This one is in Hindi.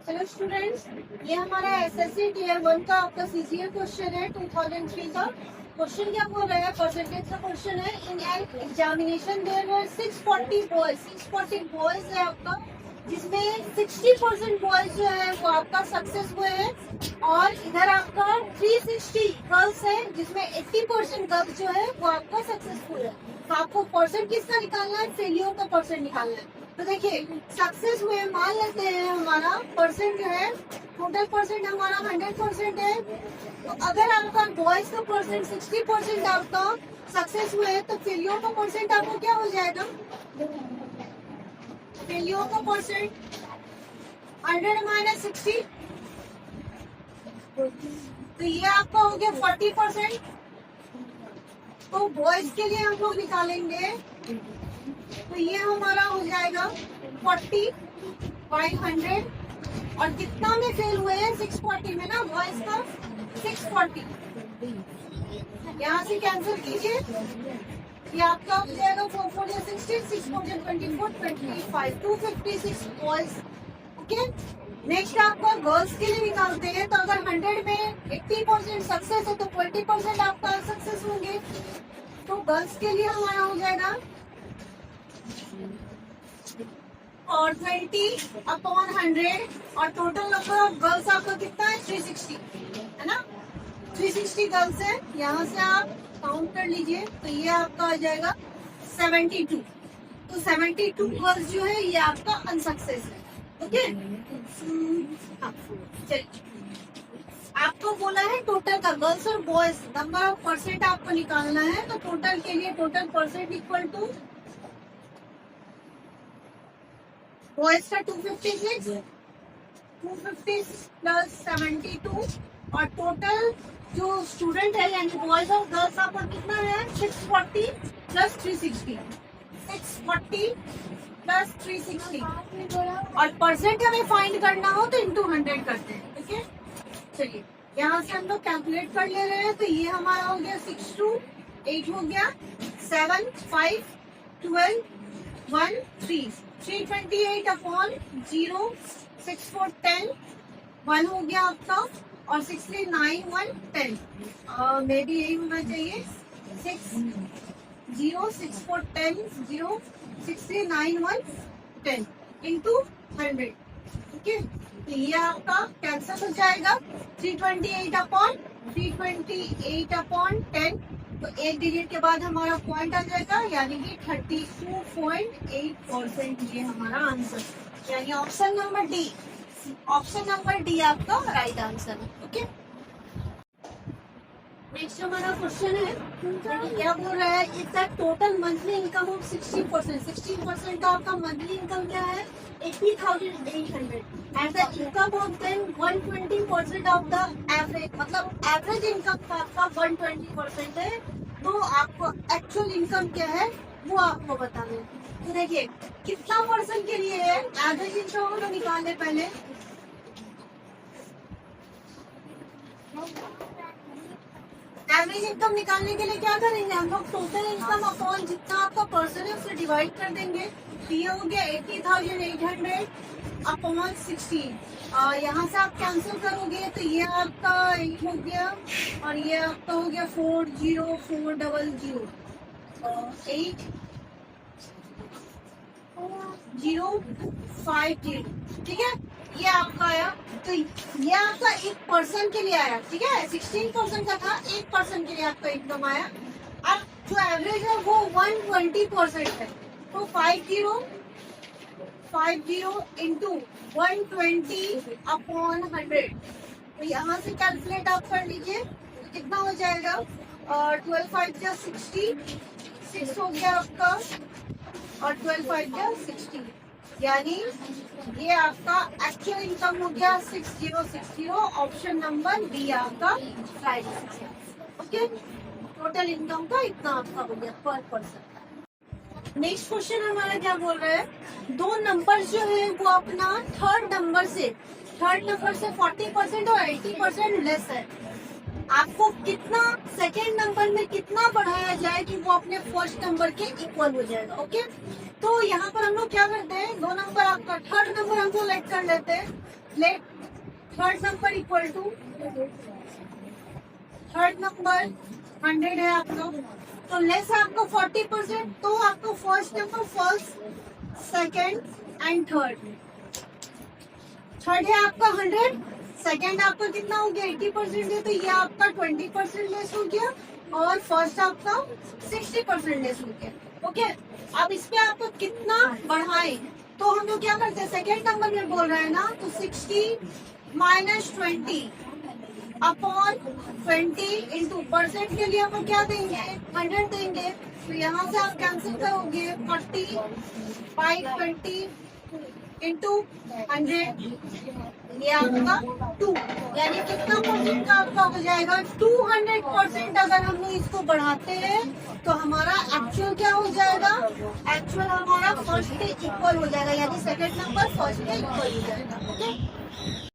हेलो स्टूडेंट्स, ये हमारा एसएससी टीयर 1 का आपका सीजीएल क्वेश्चन है 2003 का। क्वेश्चन क्या बोल रहा है? परसेंटेज का क्वेश्चन है। In an examination there were 640 boys है आपका, जिसमें 60% बॉयज जो है वो आपका सक्सेस हुए हैं, और इधर आपका 360 गर्ल्स है, जिसमें 80% गर्ल्स जो है वो आपका सक्सेसफुल है। तो आपको परसेंट किसका निकालना है? फेलियर का परसेंट निकालना है। तो देखिए, सक्सेस हुए मान लेते हैं हमारा परसेंट जो है, टोटल परसेंट हमारा 100% है। तो अगर आपका बॉयज का परसेंट 60% आपका सक्सेस हुए है, तो फेलियर का परसेंट आपको क्या हो जाएगा? फेलियर का परसेंट 100 माइनस 60, तो ये आपका हो गया 40%। तो बॉयज के लिए हम लोग निकालेंगे, तो ये हमारा हो जाएगा 40/100, और कितना में फेल हुए हैं? 640 में ना, बॉयज का 640। यहाँ से कैंसिल कीजिए, ये आपका हो जाएगा 4 4 60, 6 4 24, 25, 256 बॉयज। ओके, नेक्स्ट आपका गर्ल्स के लिए निकालते हैं। तो अगर 100 में 80% सक्सेस है, तो 20% आपका सक्सेस होंगे। तो गर्ल्स के लिए हमारा हो जाएगा और 20/100, और टोटल नंबर ऑफ गर्ल्स आपका कितना है? 360 है ना, 360 गर्ल्स है। यहाँ से आप काउंट कर लीजिए, तो ये आपका आ जाएगा 72। तो 72 गर्ल्स जो है ये आपका अनसक्सेस है। ओके, चलिए, आपको बोला है टोटल का गर्ल्स और बॉयज नंबर ऑफ परसेंट आपको निकालना है। तो टोटल के लिए total percent equal to boys का 250 प्लस 72, और टोटल जो स्टूडेंट है यानी बॉयज और गर्ल्स आपका कितना है? 640 प्लस 360, 640 प्लस 360, और परसेंट हमें फाइंड करना हो तो इंटू 100 करते हैं। ठीक है, चलिए यहाँ से हम लोग कैलकुलेट कर ले रहे हैं। तो ये हमारा हो गया 6 2 8 हो गया, 7 5 12 1 3 328/0 6 4 10 1 हो गया आपका, और 6 3 9 1 10, मे भी यही होना चाहिए। 6 0 6 4 10 0 6 3 9 1 10 इंटू 100। ठीक है, तो ये आपका कैंसिल हो जाएगा। 328/10, तो एक डिजिट के बाद हमारा पॉइंट आ जाएगा, यानी कि 32.8% ये हमारा आंसर, यानी ऑप्शन नंबर डी आपका राइट आंसर है। ओके, नेक्स्ट हमारा क्वेश्चन है, क्या बोल रहा है? It's the total monthly income of 60% का आपका मंथली इनकम क्या है? 80,800, and the income of then 120% of the average, मतलब एवरेज इनकम का आपका 120% है। तो आपको एक्चुअल इनकम क्या है वो आपको बताना है। तो देखिए, कितना परसेंट के लिए है एवरेज इनकम हम निकालने पहले। एवरेज इनकम निकालने के लिए क्या करेंगे हम लोग? टोटल इनकम अपॉन जितना आपका पर्सन है उसे डिवाइड कर देंगे। तो ये हो गया 80,800 अपॉन 16। यहाँ से आप कैंसिल करोगे तो ये आपका 8 हो गया, और ये आपका हो गया 40400 8050। ठीक है, ये आपका आया। तो ये आपका 1% के लिए आया। ठीक है, 16% का था, 1% के लिए आपका इनकम आया। अब जो एवरेज है वो 120% है। तो 50 इंटू 120/100, तो यहाँ से कैलकुलेट आप कर लीजिए, तो कितना हो जाएगा? 12 5 जा 60, 6 हो गया आपका, और 12 5 जा 60, यानी ये आपका एक्चुअल इनकम हो गया 6060। ऑप्शन नंबर बी आपका right answer. Okay, total income का इतना आपका हो गया पर पर्सन। नेक्स्ट क्वेश्चन हमारा क्या बोल रहा है? दो नंबर जो है वो अपना थर्ड नंबर से 40% और 80% लेस है। आपको कितना सेकेंड नंबर में कितना बढ़ाया जाए कि वो अपने फर्स्ट नंबर के इक्वल हो जाएगा। ओके, तो यहाँ पर हम लोग क्या करते हैं, दो नंबर आपका थर्ड नंबर हम लोग लेट कर लेते हैं। Let third number equal to third number 100 है आपका, तो लेस है आपका 40%, तो आपको first number first second and third. Third है आपका 100, सेकेंड आपका कितना हो गया 80% है, तो ये आपका 20% लेस हो गया, और फर्स्ट आपका 60% लेस हो गया। ओके, अब इस पे आपको कितना बढ़ाए, तो हम लोग क्या करते हैं, सेकेंड नंबर में बोल रहे हैं ना, तो 60 माइनस 20 अपॉन 20 इंटू परसेंट के लिए हम लोग क्या देंगे 100 देंगे, तो यहाँ से आप कैंसिल करोगे 40 बाई 20 इंटू 100, ये आपका 2, यानी कितना परसेंट का आपका हो जाएगा 200%। अगर हम लोग इसको बढ़ाते हैं तो हमारा एक्चुअल क्या हो जाएगा, एक्चुअल हमारा फर्स्ट के इक्वल हो जाएगा, यानी सेकंड नंबर फर्स्ट के इक्वल हो जाएगा। ओके।